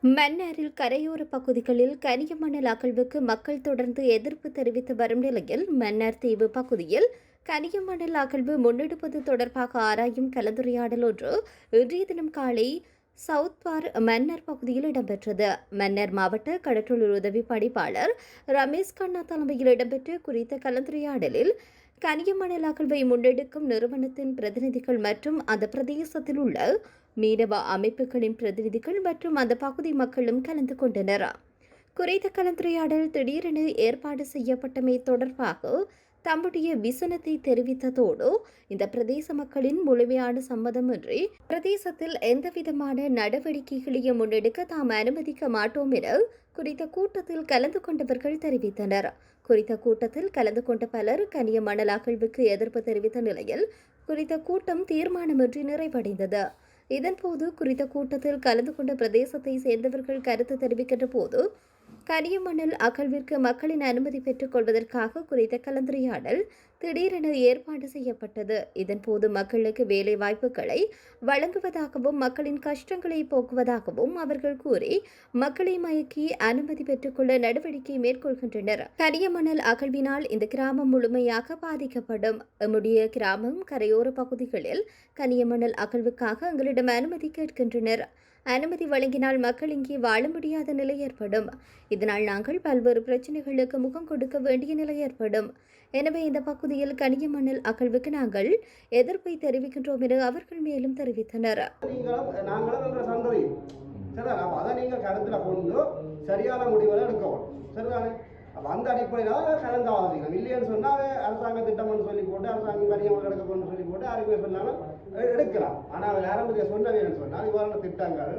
மன்னாரில் கரையோர பகுதிகளில் கனிய மணல் அகழ்வுக்கு மக்கள் தொடர்ந்து எதிர்ப்பு தெரிவித்து வரும் நிலையில் மன்னார் தீவு பகுதியில் கனிய மணல் அகழ்வு முன்னெடுப்பது தொடர்பாக ஆராயும் கலந்துரையாடல் ஒன்று இன்றைய தினம் காலை சவுத்வார் மன்னார் பகுதியில் இடம்பெற்றது. மன்னார் மாவட்ட கடற்றொழில் உதவி பணிப்பாளர் ரமேஷ் கண்ணா தலைமையில் இடம்பெற்ற குறித்த கலந்துரையாடலில் கனிய மணல் அகழ்வை முன்னெடுக்கும் நிறுவனத்தின் பிரதிநிதிகள் மற்றும் அந்த பிரதேசத்தில் உள்ள மீனவ அமைப்புகளின் பிரதிநிதிகள் மற்றும் அந்த பகுதி மக்களும் கலந்து கொண்டனர். குறித்த கலந்துரையாடல் திடீரென ஏற்பாடு செய்யப்பட்டமை தொடர்பாக தம்முடைய விசனத்தை தெரிவித்ததோடு இந்த பிரதேச மக்களின் முழுமையான சம்மதமின்றி பிரதேசத்தில் எந்தவிதமான நடவடிக்கைகளையும் முன்னெடுக்க தாம் அனுமதிக்க மாட்டோம் என குறித்த கூட்டத்தில் கலந்து கொண்டவர்கள் தெரிவித்தனர். குறித்த கூட்டத்தில் கலந்து கொண்ட பலர் கனிய மணல் அகழ்வுக்கு எதிர்ப்பு தெரிவித்த நிலையில் குறித்த கூட்டம் தீர்மானமின்றி நிறைவடைந்தது. இதன்போது குறித்த கூட்டத்தில் கலந்து கொண்ட பிரதேசத்தை சேர்ந்தவர்கள் கருத்து தெரிவிக்கின்ற போது கனிய மணல் அகழ்விற்கு மக்களின் அனுமதி பெற்றுக் கொள்வதற்காக குறித்த கலந்துரையாடல் திடீரென ஏற்பாடு செய்யப்பட்டது. இதன்போது மக்களுக்கு வேலை வாய்ப்புகளை வழங்குவதாகவும் மக்களின் கஷ்டங்களை போக்குவதாகவும் அவர்கள் கூறி மக்களை மயக்கி அனுமதி பெற்றுக்கொள்ள நடவடிக்கை மேற்கொள்கின்றனர். கனிய மணல் அகழ்வினால் இந்த கிராமம் முழுமையாக பாதிக்கப்படும். நம்முடைய கிராமம் கரையோர பகுதிகளில் கனிய மணல் அகழ்வுக்காக எங்களிடம் அனுமதி கேட்கின்றனர். அனுமதி வழங்கினால் மக்கள் இங்கே வாழ முடியாத நிலை ஏற்படும். இதனால் நாங்கள் பல்வேறு பிரச்சனைகளுக்கு முகம் கொடுக்க வேண்டிய நிலை ஏற்படும். எனவே இந்த பகுதியில் கனிய மணல் அகழ்வுக்கு நாங்கள் எதிர்ப்பை தெரிவிக்கின்றோம் என அவர்கள் மேலும் தெரிவித்தனர். சரியான முடிவுகளை எடுக்கணும். சரிதானே? அப்போ அந்த அடிப்படையில் கலந்தாலோசிக்கணும். இல்லைன்னு சொன்னால் அரசாங்க திட்டம்னு சொல்லி போட்டு அரசாங்கம் கனியமாக எடுக்கணும்னு சொல்லி போட்டு அறிக்கை சொன்னாலும் எடுக்கலாம். ஆனால் அவர் ஆரம்பத்தில் சொன்னவேன்னு சொன்னால் இவ்வாறான திட்டங்கள்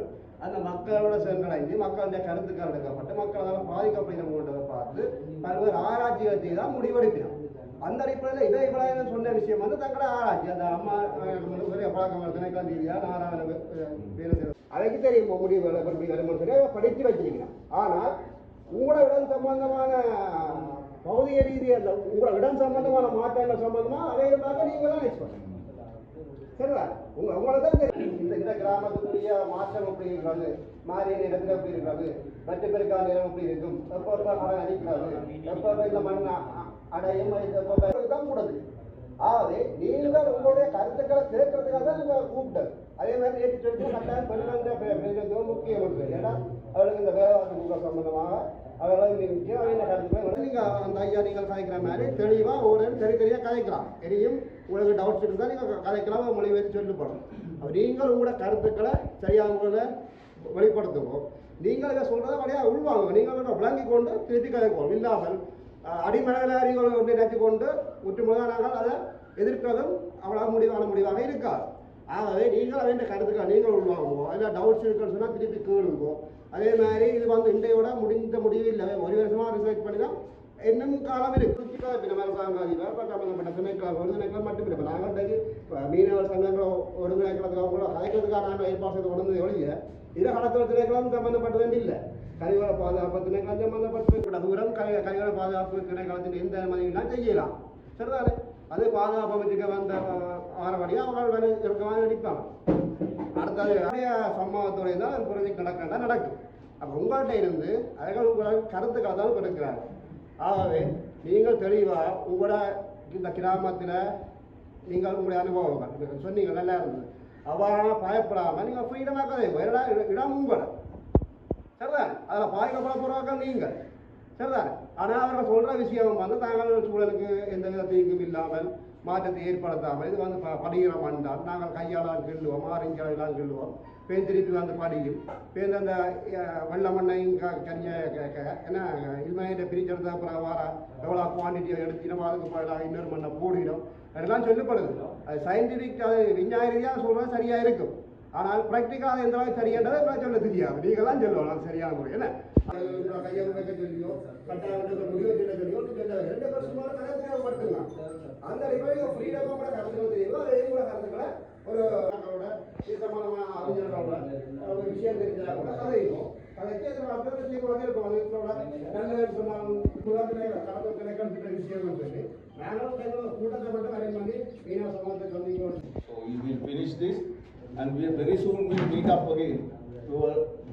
அந்த மக்களோட சென்றடைஞ்சு மக்களுடைய கருத்துக்கள் எடுக்கப்பட்டு மக்களால் பாதிக்கப்படுகிறதை பார்த்து பல்வேறு ஆராய்ச்சிகளை செய்து தான் முடிவெடுக்கிறோம். அந்த அடிப்படையில் இதை இவ்வளவு சொன்ன விஷயம் வந்து தங்களோட ஆராய்ச்சி அந்த அம்மா பழக்கம் திணைக்கலாம் ரீதியாக நாராயண அதைக்கு தெரியும் முடிவுகளை சரி படித்து வச்சிருக்கிறோம். ஆனால் உங்களோட இடம் சம்பந்தமான பகுதிய ரீதியாக உங்களோட இடம் சம்பந்தமான மாற்றங்கள் சம்பந்தமாக அவைகளாக நீங்கள் தான் எக்ஸ்பர்ட். சரிதா? உங்களை தான் தெரியும் இந்த கிராமத்துக்குரிய மாற்றம் எப்படி இருக்கிறது, மாறிய இடத்துல எப்படி இருக்கிறது, மற்ற பேருக்கான இடம் எப்படி இருக்கும், எப்போ மழை அடிக்கிறது, எப்போ இந்த மண் அடையும் தான் கூடாது. ஆகவே நீங்கள் உங்களுடைய கருத்துக்களை கேட்கறதுக்காக தான் நீங்கள் கூப்பிட்டது. அதே மாதிரி நேற்று சொல்லி கட்டாயம் பெண்கள் முக்கியம். ஏன்னா அவர்களுக்கு இந்த வேலைவாய்ப்பு கொடுக்க சம்பந்தமாக அவர்களும் முக்கியம். அவங்க கருத்துக்களை நீங்கள் அந்த ஐயா நீங்கள் கதைக்கிற மாதிரி தெளிவாக ஒரு தெளிவாக கதைக்கலாம். இனியும் உங்களுக்கு டவுட்ஸ் இருந்தால் நீங்கள் கதைக்கலாம், மொழி வச்சு சொல்லப்படும். அப்போ நீங்கள் உங்களோட கருத்துக்களை சரியான முறையில் வெளிப்படுத்துவோம். நீங்கள் இதை சொல்கிறத வழியாக உள்வாங்க. நீங்கள் விளங்கி கொண்டு திருப்பி கதைக்குவோம். இல்லாமல் அடிமலைகளை ஒன்று நினைத்து கொண்டு ஒற்றுமுறையாக நாங்கள் அதை எதிர்க்கிறதும் அவ்வளோ முடிவாக இருக்காது. ஆகவே நீங்கள் அவன் கருத்துக்களை நீங்கள் உள்வாங்குவோம். அதில் டவுட்ஸ் இருக்குன்னு சொன்னால் திருப்பி கேளுவோம். அதே மாதிரி இது வந்து இன்றையோட முடிந்த முடிவு இல்லை. ஒரு வருஷமாக ரிசர்ச் பண்ணி தான் இன்னும் காலம் இருக்குது. அரசாங்க அதிபர் சம்பந்தப்பட்ட திணைக்களம் ஒரு திணைக்களம் மட்டும் இல்லை. நாங்கள் மீனவர் சங்கங்கள் ஒரு திணைக்களத்துக்கு அவங்கள அழைக்கிறதுக்காக நாங்கள் ஏற்பாடு செய்து கொண்டு ஒழிய இதில் கடத்தல் திணைக்களம் சம்பந்தப்பட்டது இல்லை. கரிவள பாதுகாப்பு திணைக்களம் சம்பந்தப்பட்ட தூரம் கரிவள பாதுகாப்பு திணைக்களத்தின் எந்த அனுமதியெல்லாம் செய்யலாம். சரிதானே? அது பாதுகாப்பு அமைச்சுக்க வந்த ஆரம்படியாக அவங்க இருக்கமாக நடிப்பாங்க. அடுத்தது சம்பவத்துடைய தான் ஒரு ப்ரொஜெக்ட் நடக்கும். அப்போ உங்கள்கிட்ட இருந்து அவர்கள் உங்களை கருத்துக்களை தான் கொடுக்கிறாங்க. ஆகவே நீங்கள் தெளிவாக உங்களோட இந்த கிராமத்தில் நீங்கள் உங்களுடைய அனுபவங்கள் சொன்னீங்க, நல்லா இருந்தது. அவ்வாறான பயப்படாமல் நீங்கள் ஃப்ரீடமாக கதை இடம் உங்களோட. சரிதானே? அதில் பாதிக்கப்பட போகிறவர்கள் நீங்கள். சரிதானே? ஆனால் அவர்கள் சொல்கிற விஷயம் வந்து தாங்கள் சூழலுக்கு எந்த வித தீங்கும் இல்லாமல் மாற்றத்தை ஏற்படுத்தாமல் இது வந்து படிகிற மண்டால் நாங்கள் கையாளால் கிள்ளுவோம், ஆரஞ்சாலாம் கிள்ளுவோம், திருப்பி வந்து படியும் பேருந்து அந்த வெள்ள மண்ணையும் கனிய ஏன்னா இல்மையிட்ட பிரிச்செடுத்த அப்புறம் வர எவ்வளோ குவான்டிட்டியை எடுத்தினோம், அதுக்கு பதிலாக இன்னொரு மண்ணை போடிடும் அதெல்லாம் சொல்லப்படுது. அது சயின்டிஃபிக் அது விஞ்ஞான ரீதியாக சொல்கிறது சரியாக இருக்கும். ஆனால் ப்ராக்டிக்கலாக எந்த அளவுக்கு சரியானதை சொல்ல தெரியாது. நீங்கள் தான் சொல்லலாம் சரியான முறை. என்ன கையை வைக்க சொல்லியோ கட்டாயம் முடிவு சொல்ல சொல்லியோ ரெண்டு வருஷமாக கருத்துக்களை மட்டும்தான். அந்த அடிப்படையில் ஃப்ரீடமாக கூட கருத்துக்கள் தெரியுமோ அதே கூட கருத்துக்களை ஒரு சீக்கிரமான அறிஞர்களோட ஒரு விஷயம் தெரிஞ்சால் கூட கதைக்கும் கதைக்கு அர்த்தத்தை செய்யக்கூடாது இருக்கும். அதோட நல்ல சொன்னாலும் கடத்தல் திணைக்கிற விஷயம் சொல்லி நாங்களும் கூட்டத்தை மட்டும் அரேஞ்ச் பண்ணி மீனவ சமூகத்தை சந்திக்கிறோம். So we will finish this and we very soon will meet up again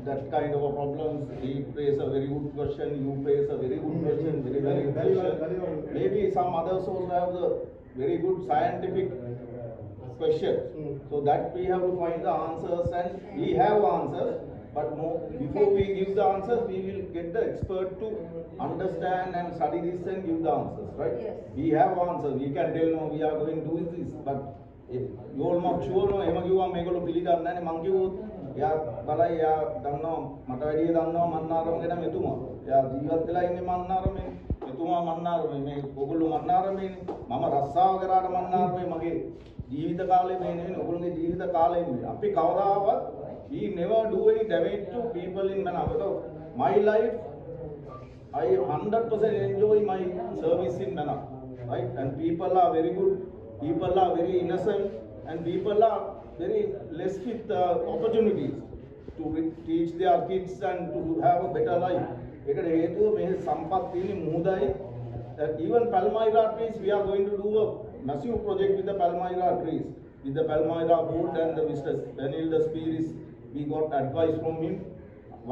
that kind of a problems. He plays a very good question, you plays a very good question, very good question. Maybe some others also have the very good scientific questions. So that we have to find the answers, and we have answers. But before we give the answers, we will get the expert to understand and study this and give the answers, right? Yes. We have answers. We can tell no, we are going to do this, but if you all not sure no, එම කිව්වා මේගොල්ලෝ පිළිගන්නේ නැහැ මං කිව්වොත් එයා බලයි එයා දන්නවා මට වැඩිය දන්නවා මන්නාරම ගැන මෙතුමා. එයා ජීවත් වෙලා ඉන්නේ මන්නාරමේ. මෙතුමා මන්නාරමේ මේ ඔයගොල්ලෝ මන්නාරමේනේ. මම රස්සාව කරාට මන්නාරමේ මගේ ජීවිත කාලේ මේ නෙවෙයි ඔයගොල්ලෝගේ ජීවිත කාලේ නෙවෙයි. අපි කවදාවත් we never do any damage to people in Manama. So my life, I 100% enjoy my service in Manama, right? And people are very good, people are very innocent, and people are very less with opportunities to teach their kids and to have a better life. ඒකට හේතුව මේ සම්පත් තියෙන මුහුදයි. Even Palmyra trees, we are going to do a massive project with the Palmyra trees, with the Palmyra board and the Mr. Benil the Spiris. We got advice from him.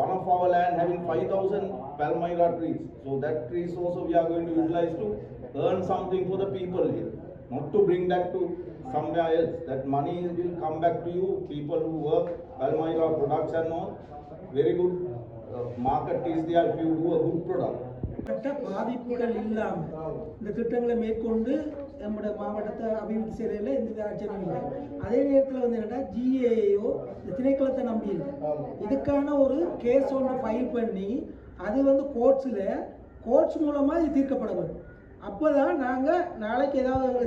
One of our land having 5,000 Palmyra trees. So that trees also we are going to utilize to earn something for the people here. Not to bring that to somewhere else. That money will come back to you, people who work, Palmyra products and all. Very good market is there if you do a good product. பாதிப்புகள் இல்லாமல் இந்த திட்டங்களை மேற்கொண்டு நம்முடைய மாவட்டத்தை அபிவிருத்தி செய்யறதுல எந்த ஆட்சியும் இல்லை. அதே நேரத்தில் வந்து என்னன்னா ஜிஏயோ இந்த திணைக்களத்தை நம்பி இல்லை. இதுக்கான ஒரு கேஸ் ஒன்று ஃபைல் பண்ணி அது வந்து கோர்ட்ஸ் மூலமாக இது தீர்க்கப்பட வேண்டும். அப்போ தான் நாங்கள் நாளைக்கு ஏதாவது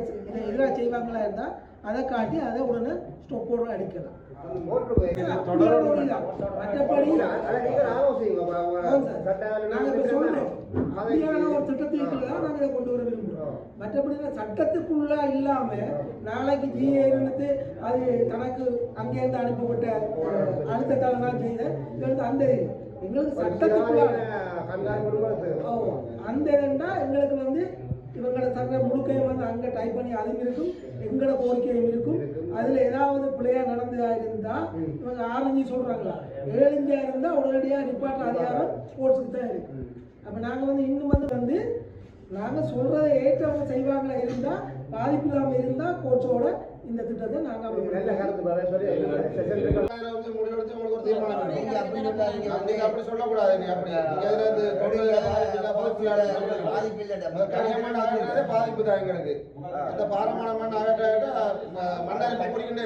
எதிராக செய்வாங்களா இருந்தால் அதை காட்டி அதை உடனே ஸ்டோப்போடு அடிக்கலாம். மற்றபடி ஒரு திட்டத்திற்கு தான் நாங்கள் இதை கொண்டு வர விரும்புகிறோம். மற்றபடி சட்டத்துக்குள்ள இல்லாம நாளைக்கு ஜிஏ அது தனக்கு அங்கேருந்து அனுப்பப்பட்ட அழுத்தத்தால் தான் செய்த அந்த எங்களுக்கு சட்டத்துக்குள்ள அந்த இதுன்னா எங்களுக்கு வந்து இவங்களோட சட்ட முழுக்கையும் வந்து அங்கே டைப் பண்ணி அதுவும் இருக்கும், எங்களோட கோரிக்கையும் இருக்கும். அதில் ஏதாவது பிள்ளையா நடந்ததா இருந்தால் இவங்க 6 சொல்கிறாங்களா 7 இருந்தால் உடனடியாக நிப்பாட்ட அதிகாரம் ஸ்போர்ட்ஸுக்கு தான் இருக்கு. அப்போ நாங்கள் வந்து இன்னும் வந்து நாங்கள் சொல்கிறத ஏற்றவங்க செய்வாங்களா இருந்தால் பாதிப்பு இல்லாமல் இருந்தால் கோச்சோட இந்த திட்டத்தை நாங்கள் நல்ல கருத்து முடிவெடுத்து உங்களுக்கு ஒரு தீர்மானம் நீங்க அப்படி சொல்லக்கூடாது. பாதிப்பு தான் எங்களுக்கு இந்த பாரமான மண் மண்ணை குடிக்கிட்டே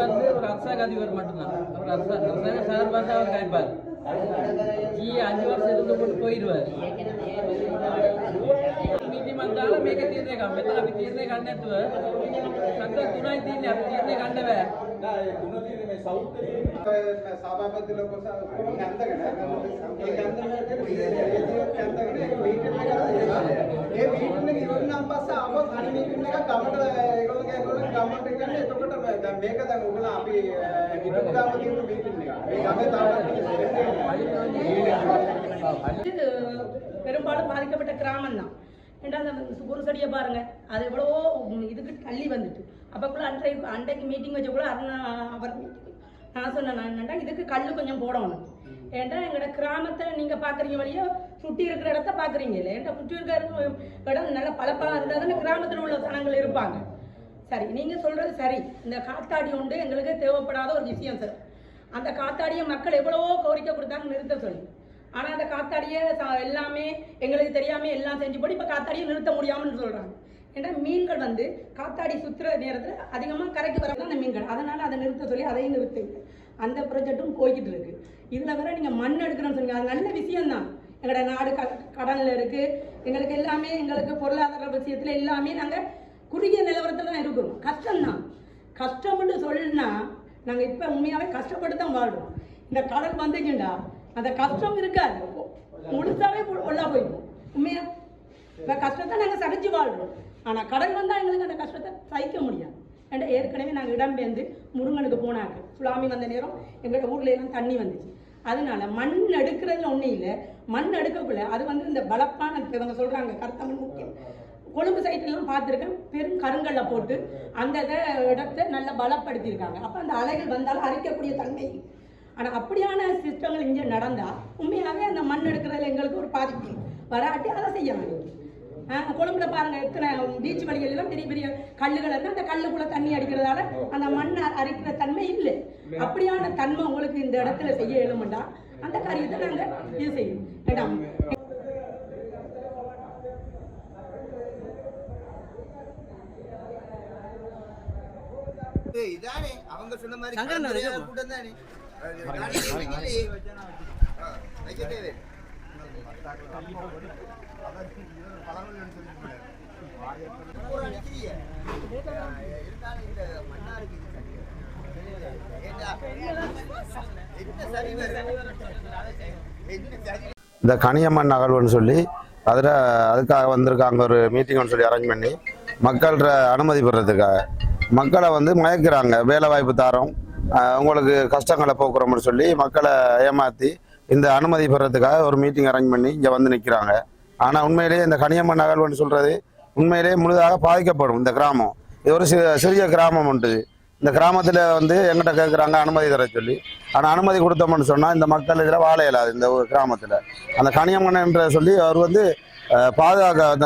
வந்து ஒரு அரசாங்க அதிபர் மட்டும்தான். அவர் அரசாங்க சார் வந்து அவர் கைப்பார். 5 வருஷம் இருந்து கொண்டு போயிடுவார். நீதிமன்றால මේක තීරණය කරනවා. මෙතන අපි තීරණය ගන්න නැතුව සංගත 3යි තියෙන්නේ. අපි තීරණය ගන්න බෑ. තුන තියෙන්නේ මේ සවුත් එකේ සභාපති ලෝක ඒක අන්දගෙන ඒ මීටින් එක ඉවරනම් පස්සේ ආපහු අනිත් මීටින් එකක් ගමට ඒගොල්ලෝ ගමට ගන්නේ. එතකොට දැන් මේක දැන් ඔයගොල්ලෝ අපි හිතුවාම තියෙන මීටින් එක මේ ගමේ பெரும்பாலும் பாதிக்கப்பட்ட கிராமம் தான். ஏன்னா அந்த குருசடியை பாருங்க, அது எவ்வளவோ இதுக்கு தள்ளி வந்துட்டு. அப்போக்குள்ள அன்றைக்கு மீட்டிங் வச்சக்குள்ள அவர் நான் சொன்னேன் என்னண்டா இதுக்கு கல் கொஞ்சம் போடணும். ஏன்டா எங்களோட கிராமத்தை நீங்கள் பார்க்குறீங்க வழியோ சுற்றி இருக்கிற இடத்த பார்க்குறீங்க இல்லை. ஏன்டா சுற்றி இருக்கிற இடம் நல்ல பழப்பாக இருந்தால் தானே கிராமத்தில் உள்ள சனங்கள் இருப்பாங்க. சரி, நீங்கள் சொல்கிறது சரி. இந்த காத்தாடி உண்டு எங்களுக்கு தேவைப்படாத ஒரு விஷயம் சார். அந்த காத்தாடியை மக்கள் எவ்வளவோ கோரிக்கை கொடுத்தாங்க நிறுத்த சொல்லி. ஆனால் அந்த காத்தாடியை எல்லாமே எங்களுக்கு தெரியாமல் எல்லாம் செஞ்சு போட்டு இப்போ காத்தாடியை நிறுத்த முடியாமல்னு சொல்கிறாங்க. ஏன்னா மீன்கள் வந்து காத்தாடி சுற்றுற நேரத்தில் அதிகமாக கரைக்கு வரதான் அந்த மீன்கள், அதனால் அதை நிறுத்த சொல்லி அதையும் நிறுத்துங்க. அந்த ப்ராஜெக்டும் போய்கிட்டு இருக்கு. இதில் வேற நீங்கள் மண் எடுக்கணும்னு சொன்னீங்க, அது நல்ல விஷயம்தான். எங்களோட நாடு கடனில் இருக்குது. எங்களுக்கு எல்லாமே எங்களுக்கு பொருளாதார விஷயத்தில் எல்லாமே நாங்கள் குறுகிய நிலவரத்தில் தான் இருக்கிறோம். கஷ்டம்தான். கஷ்டம்னு சொல்லுன்னா நாங்கள் இப்போ உண்மையாகவே கஷ்டப்பட்டு தான் வாழ்கிறோம். இந்த கடல் வந்துச்சுண்டா அந்த கஷ்டம் இருக்காது, முழுசாவே பொல்லா போயிடும். உண்மையா இப்போ கஷ்டத்தை நாங்கள் சகிச்சு வாழ்கிறோம். ஆனால் கடல் வந்தால் எங்களுக்கு அந்த கஷ்டத்தை சகிக்க முடியாது. ஏன்னா ஏற்கனவே நாங்கள் இடம்பெயர்ந்து முருங்கனுக்கு போனாங்க. சுனாமி வந்த நேரம் எங்களோட ஊரில் எல்லாம் தண்ணி வந்துச்சு. அதனால மண் எடுக்கிறதுல ஒன்றும் இல்லை. மண் எடுக்கக்குள்ள அது வந்து இந்த பலப்பான இவங்க சொல்கிறாங்க கருத்தமண் முக்கியம் கொழும்பு சைட்லாம் பார்த்துருக்கேன், பெரும் கருங்கல்ல போட்டு அந்த இடத்தை நல்லா பலப்படுத்தியிருக்காங்க. அப்போ அந்த அலைகள் வந்தாலும் அரைக்கக்கூடிய தன்மை. ஆனால் அப்படியான சிஸ்டங்கள் இங்கே நடந்தால் உண்மையாகவே அந்த மண் எடுக்கிறதுல எங்களுக்கு ஒரு பாதிப்பு வராட்டி அதை செய்யலாம். கொழும்புல பாருங்க, எத்தனை பீச் வழிகளெல்லாம் பெரிய பெரிய கல்லுகள் இருந்தால் அந்த கல்லுக்குள்ள தண்ணி அடிக்கிறதால அந்த மண் அரைக்கிற தன்மை இல்லை. அப்படியான தன்மை உங்களுக்கு இந்த இடத்துல செய்ய எழுமண்டா அந்த காரியத்தை நாங்கள் இது செய்யணும். வேண்டாம் இதானே அவங்க சொன்ன மாதிரி கூட்டம் தானே இந்த கனியம்மன் அகழ்வுன்னு சொல்லி அதுக்காக வந்திருக்காங்க. ஒரு மீட்டிங்னு சொல்லி அரேஞ்ச் பண்ணி மக்கள்கிட்ட அனுமதி பெறதுக்காக மக்களை மயக்கிறாங்க. வேலை வாய்ப்பு தாரோம், உங்களுக்கு கஷ்டங்களை போக்குறோம்னு சொல்லி மக்களை ஏமாற்றி இந்த அனுமதி பெறதுக்காக ஒரு மீட்டிங் அரேஞ்ச் பண்ணி இங்கே நிற்கிறாங்க. ஆனால் உண்மையிலேயே இந்த கனியம்மன் அகழ்வுன்னு சொல்கிறது உண்மையிலேயே முழுதாக பாதிக்கப்படும் இந்த கிராமம். இது ஒரு சிறிய கிராமம் உண்டு. இந்த கிராமத்தில் எங்கிட்ட கேட்குறாங்க அனுமதி தர சொல்லி. ஆனால் அனுமதி கொடுத்தோம்னு சொன்னால் இந்த மக்கள் இதில் வாழ இயலாது. இந்த ஒரு கிராமத்தில் அந்த கனியம்மன் என்று சொல்லி அவர்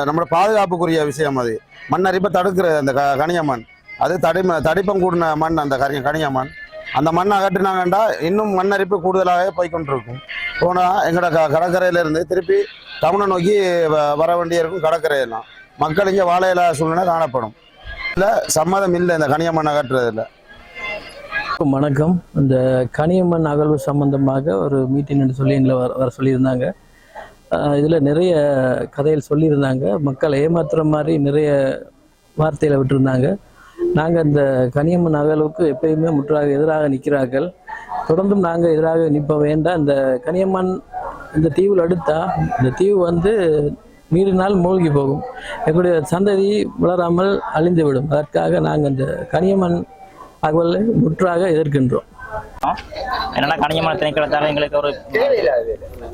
நம்மளோட பாதுகாப்புக்குரிய விஷயம். அது மண்ணரிப்பை தடுக்கிற அந்த கனியம்மன், அது தடிப்பம் கூடின மண். அந்த கனியம்மன் அந்த மண்ணை அகற்றினாங்கண்டா இன்னும் மண்ணரிப்பு கூடுதலாகவே போய்கொண்டிருக்கும். போனால் எங்களோட கடற்கரையிலேருந்து திருப்பி டவுனை நோக்கி வர வேண்டிய இருக்கும். கடற்கரையெல்லாம் மக்கள் இங்கே வாழ இயலாத சூழ்நிலை காணப்படும். இல்லை சம்மதம் இல்லை இந்த கனியம்மன் அகற்றுறதில்லை. வணக்கம். இந்த கனியம்மன் அகழ்வு சம்பந்தமாக ஒரு மீட்டிங் சொல்லி எங்களை வர சொல்லியிருந்தாங்க. இதில் நிறைய கதைகள் சொல்லியிருந்தாங்க. மக்களை ஏமாத்துற மாதிரி நிறைய வார்த்தைகளை விட்டுருந்தாங்க. நாங்கள் இந்த கனியம்மன் அகழ்வுக்கு எப்பயுமே முற்றாக எதிராக நிற்கிறார்கள். தொடர்ந்தும் நாங்கள் எதிராக நிற்ப வேண்டாம். இந்த கனியம்மன் இந்த தீவில் எடுத்தால் இந்த தீவு நீரினால் மூழ்கி போகும். எங்களுடைய சந்ததி வளராமல் அழிந்துவிடும். அதற்காக நாங்கள் இந்த கனியம்மன் அகழ்வை முற்றாக எதிர்க்கின்றோம். என்னன்னா கனியம்மன் திணைக்களத்தால் எங்களுக்கு ஒரு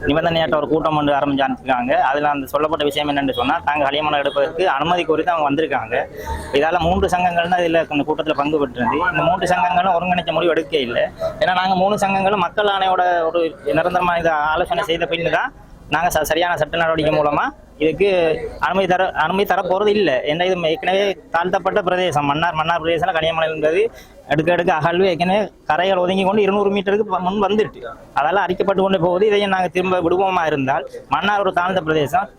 நிபந்தனையாட்ட ஒரு கூட்டம் ஒன்று ஆரம்பிச்சிருக்காங்க. அதில் அந்த சொல்லப்பட்ட விஷயம் என்னென்னு சொன்னால், தாங்கள் கனியம்மனை எடுப்பதற்கு அனுமதி குறித்து அவங்க வந்திருக்காங்க. இதால் 3 சங்கங்கள் தான் இதில் இந்த கூட்டத்தில் பங்கு பெற்றிருந்து இந்த 3 சங்கங்களும் ஒருங்கிணைச்ச முடிவு எடுக்க இல்லை. ஏன்னா நாங்கள் 3 சங்கங்களும் மக்கள் ஆணையோட ஒரு நிரந்தரமாக இதை ஆலோசனை செய்த பின்னு தான் நாங்கள் சரியான சட்ட நடவடிக்கை மூலமாக இதுக்கு அனுமதி தர போகிறது இல்லை. ஏன்னா இது ஏற்கனவே தாழ்த்தப்பட்ட பிரதேசம், மன்னார் பிரதேசம். கனியம்மன் என்பது எடுக்க அகழ்வு ஏற்கனவே கரைகள் ஒதுங்கி கொண்டு 200 மீட்டருக்கு முன் வந்துட்டு அதெல்லாம் அரிக்கப்பட்டு கொண்டு போகுது. இதையும் நாங்கள் திரும்ப விடுவோமா இருந்தால் மன்னார் ஒரு தாழ்ந்த பிரதேசம்,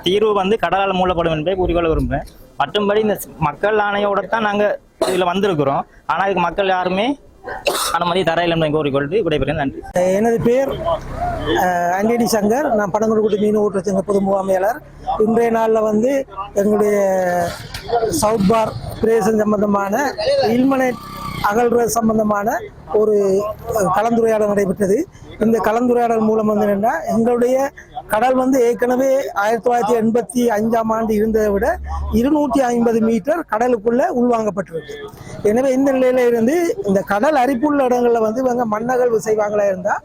தீர்வு கடலால் மூடப்படும் என்பதை கூறிக்கொள்ள விரும்புகிறேன். மற்றும்படி இந்த மக்கள் ஆணையோட தான் நாங்கள் இதில் வந்திருக்கிறோம். ஆனால் இதுக்கு மக்கள் யாருமே அனுமதி தரையில் என்பதை கோரிக்கொண்டு விடைபெறுகிறேன். நன்றி. எனது பேர் ஆண்டனி சங்கர். நான் பனங்குடிக்குடி மீன் ஓட்டுற சங்க பொது முகாமையாளர். இன்றைய நாளில் எங்களுடைய சவுத் பார் பிரதேசம் சம்பந்தமான இல்மனைட் அகழ்வு சம்பந்தமான ஒரு கலந்துரையாடல் நடைபெற்றது. இந்த கலந்துரையாடல் மூலம் என்னன்னா, எங்களுடைய கடல் ஏற்கனவே 1985ஆம் ஆண்டு இருந்ததை விட 250 மீட்டர் கடலுக்குள்ள உள்வாங்கப்பட்டிருக்கு. எனவே இந்த நிலையில இருந்து இந்த கடல் அரிப்புள்ள இடங்கள்ல இவங்க மண்ணகழ்வு செய்வாங்களா இருந்தா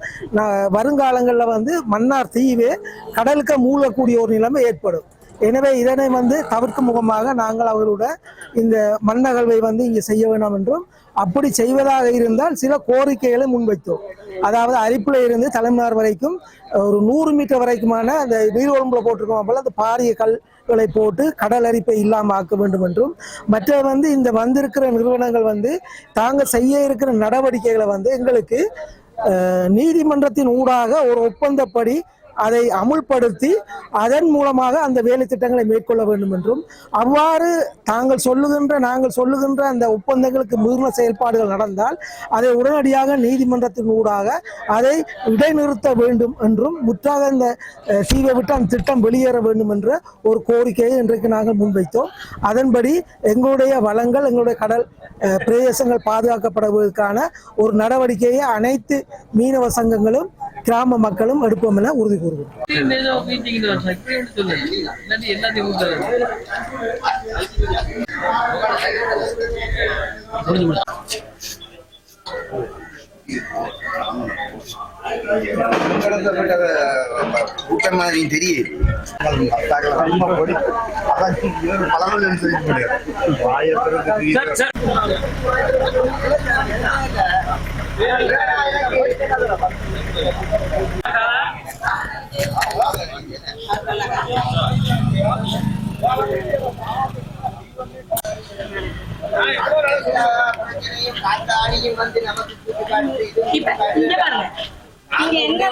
வருங்காலங்களில் மன்னார் தீவே கடலுக்கு மூழ்கக்கூடிய ஒரு நிலைமை ஏற்படும். எனவே இதனை தவிர்க்கும் முகமாக நாங்கள் அவர்களோட இந்த மண்ணகழ்வை இங்கே செய்ய வேண்டாம் என்றும், அப்படி செய்வதாக இருந்தால் சில கோரிக்கைகளை முன்வைத்தோம். அதாவது அரிப்புல இருந்து தலைமன்னார் வரைக்கும் ஒரு 100 மீட்டர் வரைக்குமான அந்த நீர்வழம்புல போட்டிருக்கோம் போல அந்த பாரிய கல்களை போட்டு கடல் அரிப்பை இல்லாமல் ஆக்க வேண்டும் என்றும், மற்ற இந்த வந்திருக்கிற நிறுவனங்கள் தாங்க செய்ய இருக்கிற நடவடிக்கைகளை எங்களுக்கு நீதிமன்றத்தின் ஊடாக ஒரு ஒப்பந்தப்படி அதை அமுல்படுத்தி அதன் மூலமாக அந்த வேலை திட்டங்களை மேற்கொள்ள வேண்டும் என்றும், அவ்வாறு நாங்கள் சொல்லுகின்ற அந்த ஒப்பந்தங்களுக்கு மீறின செயல்பாடுகள் நடந்தால் அதை உடனடியாக நீதிமன்றத்தின் ஊடாக அதை இடைநிறுத்த வேண்டும் என்றும், முற்றாக இந்த தீவை விட்டு அந்த திட்டம் வெளியேற வேண்டும் என்ற ஒரு கோரிக்கையை இன்றைக்கு நாங்கள் முன்வைத்தோம். அதன்படி எங்களுடைய வளங்கள், எங்களுடைய கடல் பிரதேசங்கள் பாதுகாக்கப்படுவதற்கான ஒரு நடவடிக்கையை அனைத்து மீனவ சங்கங்களும் கிராம மக்களும் எடுப்போம் என உறுதி கூறுகிறோம். கூட்டம் மாதிரி தெரியுது பழமொழி சொல்லி இப்ப இங்க பாருங்க, நீங்க என்ன